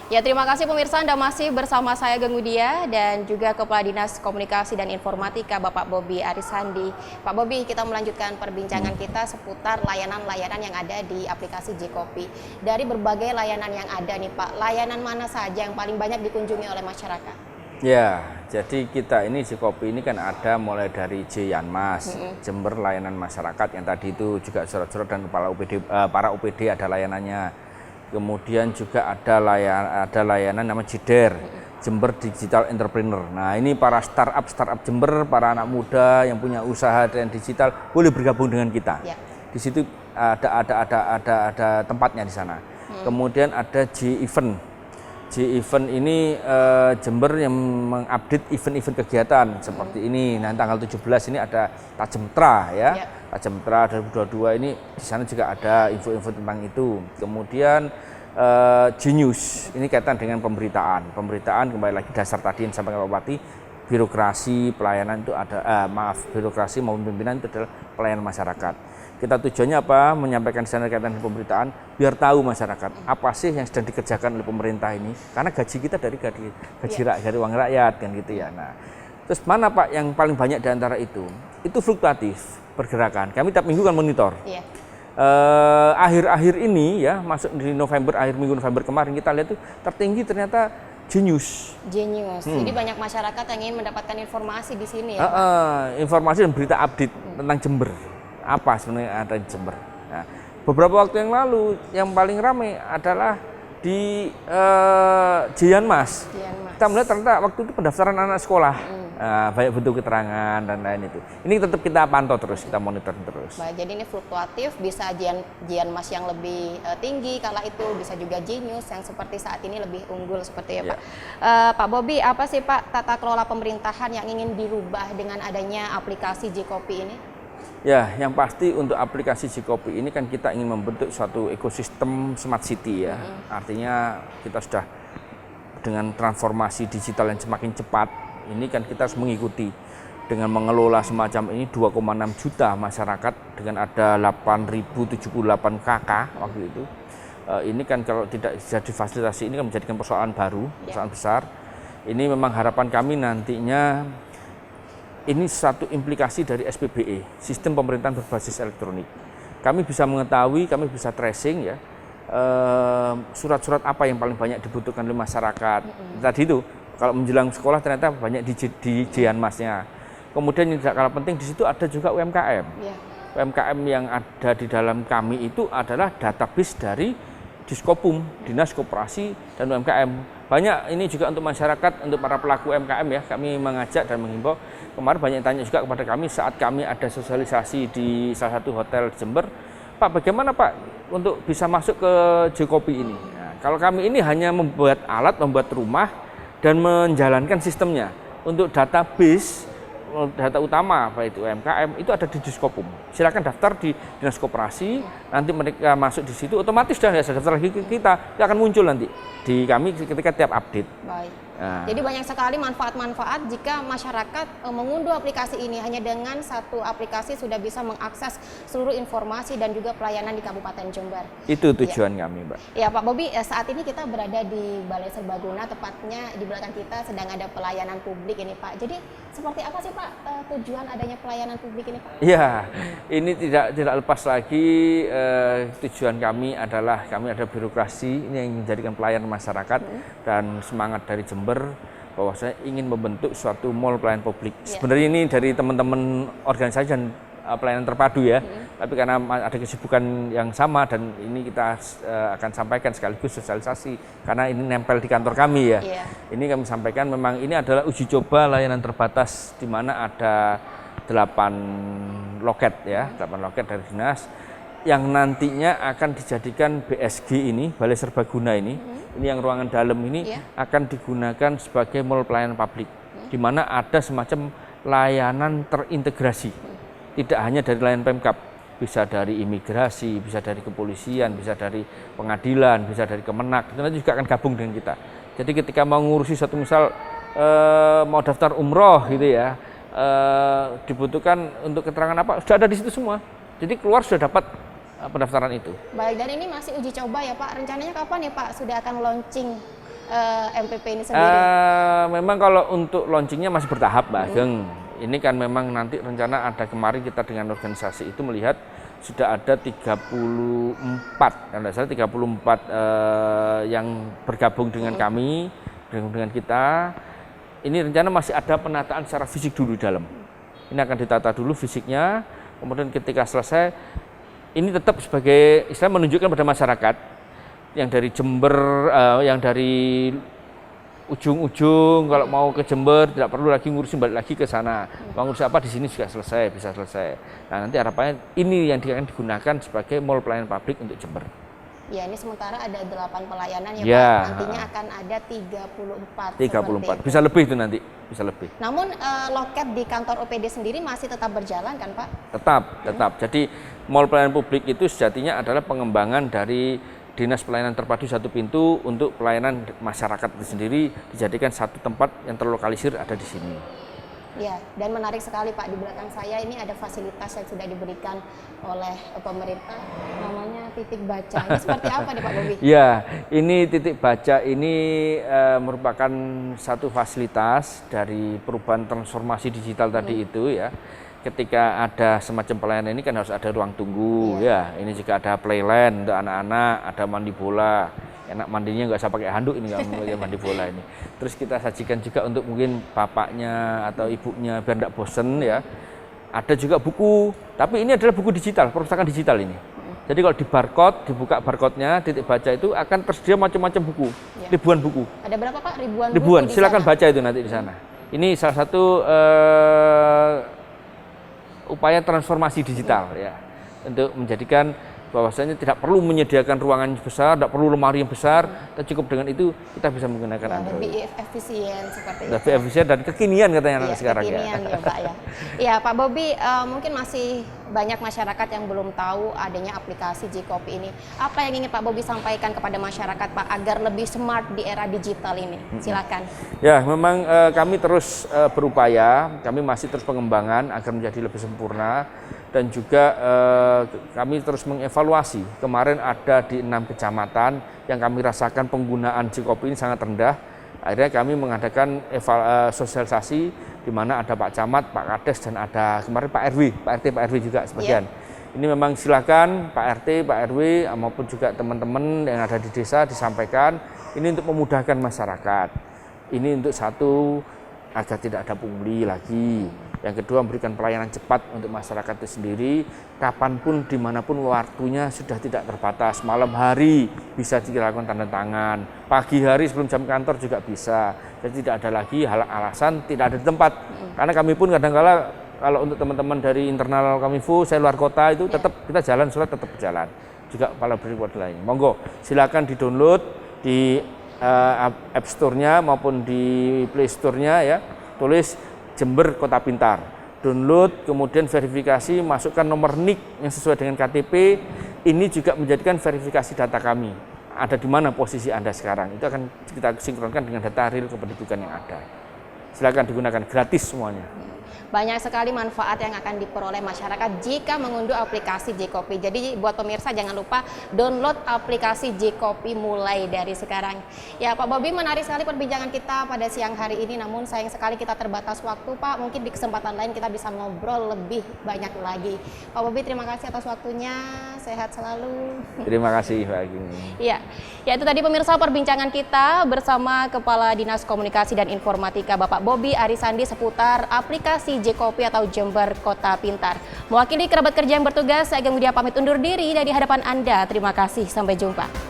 Ya, terima kasih pemirsa, Anda masih bersama saya Gengudia dan juga Kepala Dinas Komunikasi dan Informatika Bapak Bobi Arisandi. Pak Bobi, kita melanjutkan perbincangan kita seputar layanan-layanan yang ada di aplikasi Jikopi. Dari berbagai layanan yang ada nih Pak, layanan mana saja yang paling banyak dikunjungi oleh masyarakat? Ya, jadi kita ini Jikopi ini kan ada mulai dari J-Yanmas, Jember Layanan Masyarakat yang tadi itu juga surat-surat dan para OPD ada layanannya. Kemudian juga ada layanan nama JIDER, Jember Digital Entrepreneur. Nah, ini para startup Jember, para anak muda yang punya usaha dan digital boleh bergabung dengan kita. Ya. Di situ ada tempatnya di sana. Kemudian ada J-Event. J-Event ini Jember yang mengupdate event-event kegiatan seperti ini. Nanti tanggal 17 ini ada Tajemtra ya. Tajemtra 2022 ini di sana juga ada info-info tentang itu. Kemudian Genius ini kaitan dengan pemberitaan. Pemberitaan kembali lagi dasar tadi yang disampaikan Pak Bupati, birokrasi pelayanan itu ada birokrasi maupun pimpinan itu adalah pelayanan masyarakat. Kita tujuannya apa? Menyampaikan di sana kaitan dengan pemberitaan biar tahu masyarakat apa sih yang sedang dikerjakan oleh pemerintah ini. Karena gaji kita dari uang rakyat kan gitu ya. Nah, terus mana Pak yang paling banyak di antara itu? Itu fluktuatif pergerakan. Kami tiap minggu kan monitor. Akhir-akhir ini ya, masuk di akhir minggu November kemarin kita lihat tuh tertinggi ternyata Genius. Jadi banyak masyarakat yang ingin mendapatkan informasi di sini ya. Informasi dan berita update tentang Jember. Apa sebenarnya ada di Jember. Nah, beberapa waktu yang lalu yang paling ramai adalah di J-Yanmas. Kita melihat ternyata waktu itu pendaftaran anak sekolah. Banyak bentuk keterangan dan lain itu. Ini tetap kita pantau terus, kita monitor terus. Baik, jadi ini fluktuatif, bisa J-Yanmas yang lebih tinggi kala itu, bisa juga Genius yang seperti saat ini lebih unggul seperti ya Pak. Pak Bobi, apa sih Pak tata kelola pemerintahan yang ingin dirubah dengan adanya aplikasi Jikopi ini? Ya, yang pasti untuk aplikasi Jikopi ini kan kita ingin membentuk suatu ekosistem smart city ya. Artinya kita sudah dengan transformasi digital yang semakin cepat, ini kan kita harus mengikuti dengan mengelola semacam ini 2,6 juta masyarakat dengan ada 8.078 KK waktu itu. Ini kan kalau tidak bisa difasilitasi ini kan menjadikan persoalan baru, persoalan besar. Ini memang harapan kami nantinya ini satu implikasi dari SPBE, Sistem Pemerintahan Berbasis Elektronik. Kami bisa mengetahui, kami bisa tracing ya, surat-surat apa yang paling banyak dibutuhkan oleh masyarakat. Tadi itu, kalau menjelang sekolah ternyata banyak di J-Yanmasnya. Kemudian yang tidak kalah penting di situ ada juga UMKM. UMKM yang ada di dalam kami itu adalah database dari Diskopum, Dinas Koperasi dan UMKM. Banyak ini juga untuk masyarakat, untuk para pelaku UMKM ya, kami mengajak dan menghimbau. Kemarin banyak yang tanya juga kepada kami saat kami ada sosialisasi di salah satu hotel Jember, Pak bagaimana Pak untuk bisa masuk ke Jikopi ini? Nah, kalau kami ini hanya membuat alat, membuat rumah dan menjalankan sistemnya. Untuk database, data utama baik itu UMKM itu ada di Diskopum. Silakan daftar di Dinas Koperasi, nanti mereka masuk di situ otomatis sudah nggak daftar lagi ke kita akan muncul nanti di kami ketika tiap update. Baik. Jadi banyak sekali manfaat-manfaat jika masyarakat mengunduh aplikasi ini. Hanya dengan satu aplikasi sudah bisa mengakses seluruh informasi dan juga pelayanan di Kabupaten Jember. Itu tujuan kami, Mbak. Ya Pak Bobi, saat ini kita berada di Balai Serbaguna, tepatnya di belakang kita sedang ada pelayanan publik ini Pak. Jadi seperti apa sih Pak tujuan adanya pelayanan publik ini Pak? Iya, ini tidak lepas lagi tujuan kami adalah kami ada birokrasi ini yang menjadikan pelayanan masyarakat dan semangat dari Jember bahwa saya ingin membentuk suatu mall pelayanan publik. Sebenarnya ini dari teman-teman organisasi dan pelayanan terpadu ya, tapi karena ada kesibukan yang sama dan ini kita akan sampaikan sekaligus sosialisasi karena ini nempel di kantor kami ya. Ini kami sampaikan memang ini adalah uji coba layanan terbatas di mana ada 8 loket ya, 8 loket dari dinas yang nantinya akan dijadikan BSG ini, Balai Serbaguna ini yang ruangan dalam ini akan digunakan sebagai mall pelayanan publik, di mana ada semacam layanan terintegrasi, tidak hanya dari layanan Pemkab, bisa dari imigrasi, bisa dari kepolisian, bisa dari pengadilan, bisa dari Kemenak, itu nanti juga akan gabung dengan kita. Jadi ketika mau ngurusi satu misal mau daftar umroh gitu ya, dibutuhkan untuk keterangan apa, sudah ada di situ semua. Jadi keluar sudah dapat pendaftaran itu. Baik, dan ini masih uji coba ya Pak. Rencananya kapan ya Pak sudah akan launching MPP ini sendiri? Memang kalau untuk launchingnya masih bertahap, Mbak Ageng. Ini kan memang nanti rencana ada, kemarin kita dengan organisasi itu melihat sudah ada 34, kalau tidak salah 34 yang bergabung dengan kami, bergabung dengan kita. Ini rencana masih ada penataan secara fisik dulu di dalam. Ini akan ditata dulu fisiknya, kemudian ketika selesai, ini tetap sebagai istilah menunjukkan pada masyarakat yang dari Jember, yang dari ujung-ujung kalau mau ke Jember tidak perlu lagi ngurusin balik lagi ke sana. Mau ngurus apa di sini juga selesai, bisa selesai. Nah, nanti harapannya ini yang akan digunakan sebagai mall pelayanan publik untuk Jember. Ya, ini sementara ada 8 pelayanan ya, ya Pak. Nantinya akan ada 34. 34. Bisa lebih itu nanti, bisa lebih. Namun loket di kantor OPD sendiri masih tetap berjalan kan, Pak? Tetap. Jadi mall pelayanan publik itu sejatinya adalah pengembangan dari Dinas Pelayanan Terpadu Satu Pintu untuk pelayanan masyarakat itu sendiri, dijadikan satu tempat yang terlokalisir ada di sini. Ya, dan menarik sekali Pak, di belakang saya ini ada fasilitas yang sudah diberikan oleh pemerintah, namanya titik baca. Ini seperti apa nih Pak Bobi? Ya, ini titik baca ini merupakan satu fasilitas dari perubahan transformasi digital tadi itu ya. Ketika ada semacam pelayanan ini kan harus ada ruang tunggu ya. Ini juga ada playland untuk anak-anak, ada mandi bola. Enak mandinya nggak usah pakai handuk ini, nggak mandi bola ini. Terus kita sajikan juga untuk mungkin bapaknya atau ibunya biar nggak bosen ya. Ada juga buku, tapi ini adalah buku digital, perpustakaan digital ini. Jadi kalau di barcode, dibuka barcode-nya, titik baca itu akan tersedia macam-macam buku, ribuan buku. Ada berapa Pak? Ribuan buku silakan baca itu nanti di sana. Ini salah satu upaya transformasi digital ya, untuk menjadikan bahwasanya tidak perlu menyediakan ruangan besar, tidak perlu lemari yang besar, dan cukup dengan itu kita bisa menggunakan Android. Lebih efisien seperti itu. Lebih efisien dan kekinian katanya anak sekarang kekinian, ya Pak ya. Ya Pak Bobi, mungkin masih banyak masyarakat yang belum tahu adanya aplikasi Jikopi ini. Apa yang ingin Pak Bobi sampaikan kepada masyarakat Pak agar lebih smart di era digital ini? Silakan. Ya, memang kami terus berupaya, kami masih terus pengembangan agar menjadi lebih sempurna, dan juga kami terus mengevaluasi. Kemarin ada di 6 kecamatan yang kami rasakan penggunaan Jikopi ini sangat rendah. Akhirnya kami mengadakan sosialisasi di mana ada Pak Camat, Pak Kades, dan ada kemarin Pak RW, Pak RT, Pak RW juga sebagian. Ini memang silakan Pak RT, Pak RW maupun juga teman-teman yang ada di desa disampaikan. Ini untuk memudahkan masyarakat. Ini untuk satu, agar tidak ada pungli lagi. Yang kedua, memberikan pelayanan cepat untuk masyarakat itu sendiri, kapanpun, dimanapun waktunya sudah tidak terbatas. Malam hari bisa dilakukan tanda tangan, pagi hari sebelum jam kantor juga bisa. Jadi tidak ada lagi alasan tidak ada di tempat. Karena kami pun kadang-kala kalau untuk teman-teman dari internal Kominfo, saya luar kota itu tetap kita jalan, surat tetap berjalan. Juga para berikut lain. Monggo, silakan di-download di App Store-nya maupun di Play Store-nya ya. Tulis Jember Kota Pintar. Download, kemudian verifikasi, masukkan nomor NIK yang sesuai dengan KTP. Ini juga menjadikan verifikasi data kami. Ada di mana posisi Anda sekarang. Itu akan kita sinkronkan dengan data real kependudukan yang ada. Silakan digunakan, gratis semuanya. Banyak sekali manfaat yang akan diperoleh masyarakat jika mengunduh aplikasi Jikopi. Jadi buat pemirsa jangan lupa download aplikasi Jikopi mulai dari sekarang. Ya Pak Bobi, menarik sekali perbincangan kita pada siang hari ini, namun sayang sekali kita terbatas waktu Pak. Mungkin di kesempatan lain kita bisa ngobrol lebih banyak lagi. Pak Bobi, terima kasih atas waktunya, sehat selalu. Terima kasih Pak Ageng. Ya itu tadi pemirsa perbincangan kita bersama Kepala Dinas Komunikasi dan Informatika Bapak Bobi Arisandi seputar aplikasi Jikopi atau Jember Kota Pintar. Mewakili kerabat kerja yang bertugas, saya Ageng Widya pamit undur diri dari hadapan Anda. Terima kasih, sampai jumpa.